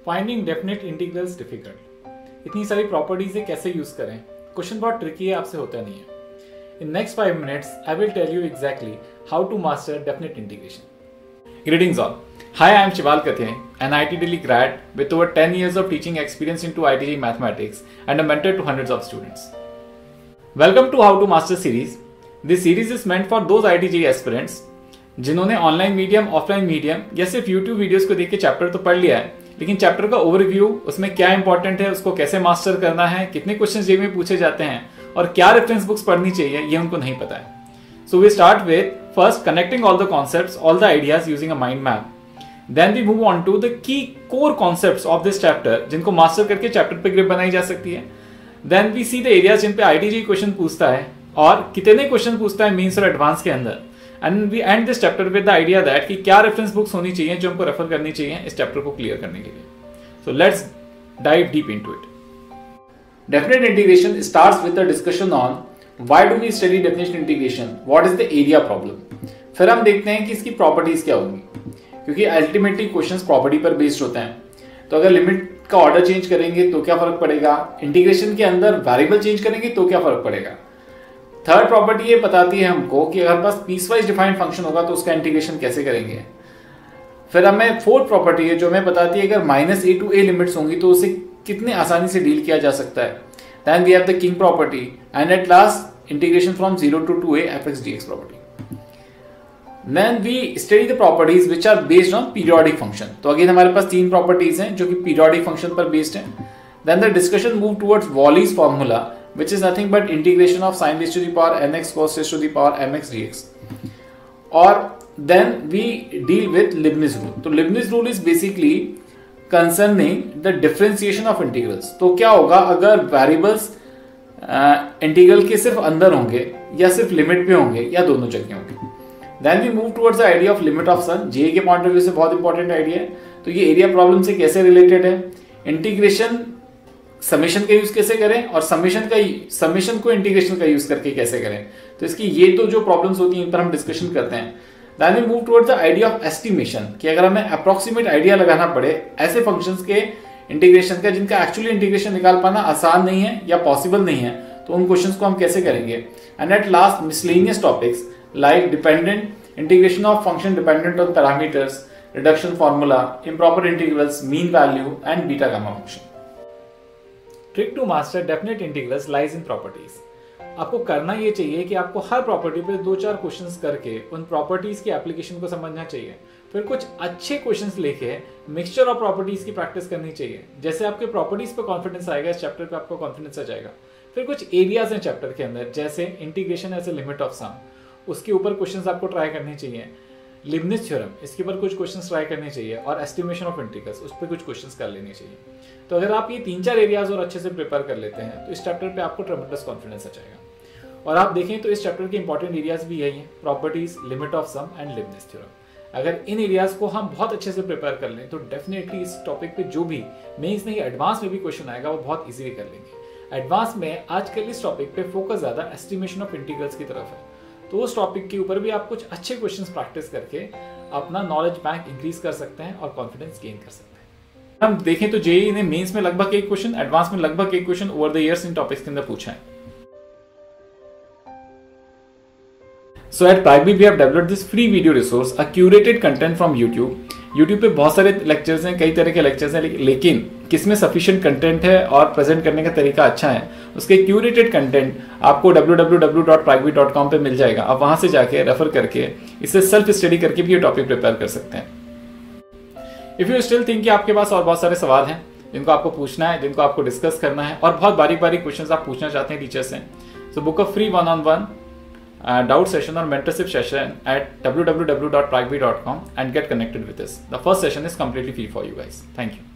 Finding definite integrals difficult. इतनी सारी properties है, कैसे यूज करें? क्वेश्चन बहुत ट्रिकी है, आपसे होता नहीं है। In next 5 minutes, I will tell you exactly how to master definite integration. Greetings all. Hi, I am Shival Kathe, an IIT Delhi grad with over 10 years of teaching experience into IIT mathematics and a mentor to hundreds of students. Welcome to How to Master series. This series is meant for those IIT aspirants जिन्होंने online medium, offline medium या सिर्फ YouTube videos को देख के chapter तो पढ़ लिया है, लेकिन चैप्टर का ओवरव्यू, उसमें क्या इंपॉर्टेंट है, उसको कैसे मास्टर करना है, कितने क्वेश्चन जेईई में पूछे जाते हैं और क्या रेफरेंस बुक्स पढ़नी चाहिए, ये उनको नहीं पता है। So we start with first connecting all the concepts, all the ideas using a mind map. Then we move on to the key core concepts of this chapter, जिनको मास्टर करके chapter पे ग्रिप बनाई जा सकती है। Then we see the areas जिन पे IIT question पूछता है और कितने क्वेश्चन पूछता है मेंस और एडवांस के अंदर। And we end this chapter with the idea that कि क्या रेफरेंस बुक्स होनी चाहिए जो हमको रेफर करनी चाहिए इस चैप्टर को क्लियर करने के लिए। So let's dive deep into it. Definite integration starts with a discussion on why do we study definition integration, what is the area problem। फिर हम देखते हैं कि इसकी प्रॉपर्टीज क्या होंगी, क्योंकि अल्टीमेटली क्वेश्चंस प्रॉपर्टी पर बेस्ड होते हैं। तो अगर लिमिट का ऑर्डर चेंज करेंगे तो क्या फर्क पड़ेगा, इंटीग्रेशन के अंदर वेरिएबल चेंज करेंगे तो क्या फर्क पड़ेगा। थर्ड प्रॉपर्टी ये बताती है हमको कि अगर पास पीसवाइज डिफाइंड फंक्शन होगा तो उसका इंटीग्रेशन कैसे करेंगे। फिर हमें फोर्थ प्रॉपर्टी है जो हमें बताती है अगर -a to a लिमिट्स होंगी तो उसे कितने आसानी से डील किया जा सकता है। Then we have the king property and at last integration from 0 to 2a fx dx property. Then we study the properties which are based on periodic function. तो अगेन हमारे पास तीन प्रॉपर्टीज हैं जो कि periodic function पर based हैं। Then the discussion move towards Wally's formula which is nothing but integration of sin raised to the power nx cos raised to the power mx dx. और then we deal with Leibniz rule. तो Leibniz rule is basically concerning the differentiation of integrals। तो क्या होगा अगर variables integral के सिर्फ अंदर होंगे या सिर्फ लिमिट पे होंगे या दोनों जगह होंगे। Then we move towards the idea of limit of sum. JEE के पॉइंट ऑफ व्यू से बहुत इंपॉर्टेंट आइडिया है। तो ये एरिया प्रॉब्लम से कैसे रिलेटेड है, इंटीग्रेशन समेशन का यूज कैसे करें और समेशन को इंटीग्रेशन का यूज करके कैसे करें। तो इसकी ये तो जो प्रॉब्लम्स होती हैं इन पर हम डिस्कशन करते हैं। Then we move towards the idea of estimation कि अगर हमें अप्रोक्सीमेट आइडिया लगाना पड़े ऐसे फंक्शंस के इंटीग्रेशन का जिनका एक्चुअली इंटीग्रेशन निकाल पाना आसान नहीं है या पॉसिबल नहीं है, तो उन क्वेश्चंस को हम कैसे करेंगे। And at last miscellaneous topics like dependent integration of function dependent on parameters, reduction formula, improper integrals, mean value and beta gamma function. Trick to master definite integrals lies in properties. आपको करना ये चाहिए कि आपको हर property पे 2-4 questions करके उन properties की एप्लीकेशन को समझना चाहिए। फिर कुछ अच्छे क्वेश्चंस लेके मिक्सचर ऑफ प्रॉपर्टीज की प्रैक्टिस करनी चाहिए। जैसे आपके प्रॉपर्टीज पे कॉन्फिडेंस आएगा, इस चैप्टर पे आपको कॉन्फिडेंस आ जाएगा। फिर कुछ एरियाज हैं चैप्टर के अंदर, जैसे integration as a limit of sum, उसके ऊपर क्वेश्चंस आपको ट्राई करने चाहिए। लिबनिज थ्योरम, इसके ऊपर कुछ क्वेश्चंस ट्राई करने चाहिए और एस्टिमेशन ऑफ इंटीग्रल्स, उस पर कुछ क्वेश्चंस कर लेने चाहिए। तो अगर आप ये 3-4 एरियाज और अच्छे से प्रिपेयर कर लेते हैं तो इस चैप्टर पे आपको ट्रेमेंडस कॉन्फिडेंस आ जाएगा। और आप देखें तो इस चैप्टर के इंपॉर्टेंट एरियाज भी यही हैं, properties, limit of sum and Leibniz theorem. अगर इन एरियाज को हम बहुत अच्छे से प्रिपेयर कर लें तो डेफिनेटली इस टॉपिक पे जो भी मेंस नहीं एडवांस में भी क्वेश्चन आएगा वो बहुत इजीली कर लेंगे। एडवांस में आजकल इस टॉपिक पे फोकस ज्यादा एस्टिमेशन ऑफ इंटीग्रल्स की तरफ है, तो उस टॉपिक के ऊपर भी आप कुछ अच्छे क्वेश्चंस प्रैक्टिस करके अपना नॉलेज बैंक इंक्रीज कर सकते हैं और कॉन्फिडेंस गेन कर सकते हैं। हम देखें तो जेईई ने मेंस में लगभग एक क्वेश्चन, एडवांस में लगभग एक question over the years in topics के अंदर पूछा है। So at Pragvi we have developed this free video resource, a curated content from YouTube। YouTube पे बहुत सारे लेक्चर्स हैं, कई तरह के लेक्चर्स हैं, लेकिन किसमें सफिशिएंट कंटेंट है और प्रेजेंट करने का तरीका अच्छा है, उसके क्यूरेटेड कंटेंट आपको www.pragvi.com पे मिल जाएगा। आप वहां से जाके रेफर करके इसे सेल्फ स्टडी करके भी ये टॉपिक प्रिपेयर कर सकते हैं। इफ यू स्टिल थिंक कि आपके पास और बहुत सारे सवाल हैं जिनको आपको पूछना है, जिनको आपको डिस्कस करना है और बहुत बारीक बारीक क्वेश्चन आप पूछना चाहते हैं टीचर से, so book a free 1-on-1 doubt session or mentorship session at www.pragvi.com and get connected with us. The first session is completely free for you guys. Thank you.